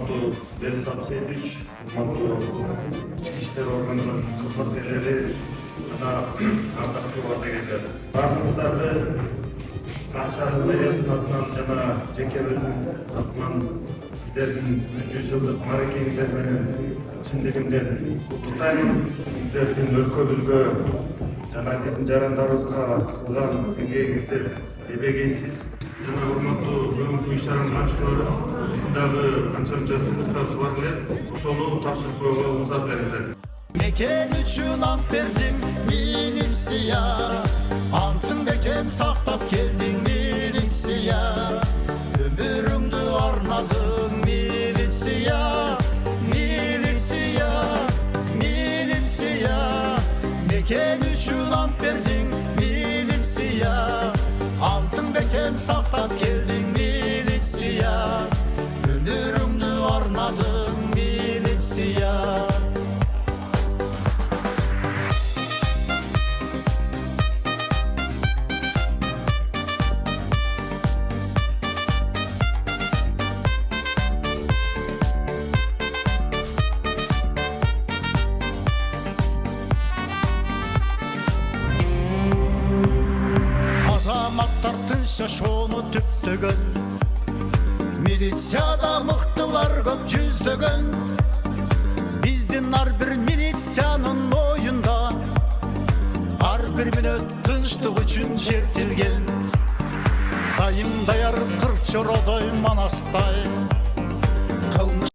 урматтуу Берсап Сейдич, урматтуу ички иштер органдарынын кызматкерлери жана ардактуу ардагерлер. Баарыңыздарды Акчаның мэриясынын атынан жана жеке өзүмдүн атынан сиздердин 100 жылдык мааракеңиздер менен чын дегенден куттуктаймын. Сиздердин өлкөбүзгө жана биздин жарандарыбызга кылган эмгегиңиздер эбегейсиз. Жана урматтуу бүгүнкү иш-чаранын катчылары, биздин дагы канча сунуштарыбыз бар эле. Ошону тапшырып коюуга уруксат бериңиздер. Mekan üçün ant verdim militsiya, antın bekem saktap geldin militsiya, ömrümdü arnadın militsiya, militsiya, militsiya. Mekan üçün ant verdin militsiya, antın bekem saktap geldin militsiya, ömrümdü arnadın militsiya. Azamattар шону түптөгөн, милицияда мыктылар көп жүздөгөн. Биздин ар бир милициянын оюнда ар бир мүнөт тынчтык үчүн чертилген. Дайым даяр кырк жородой манастай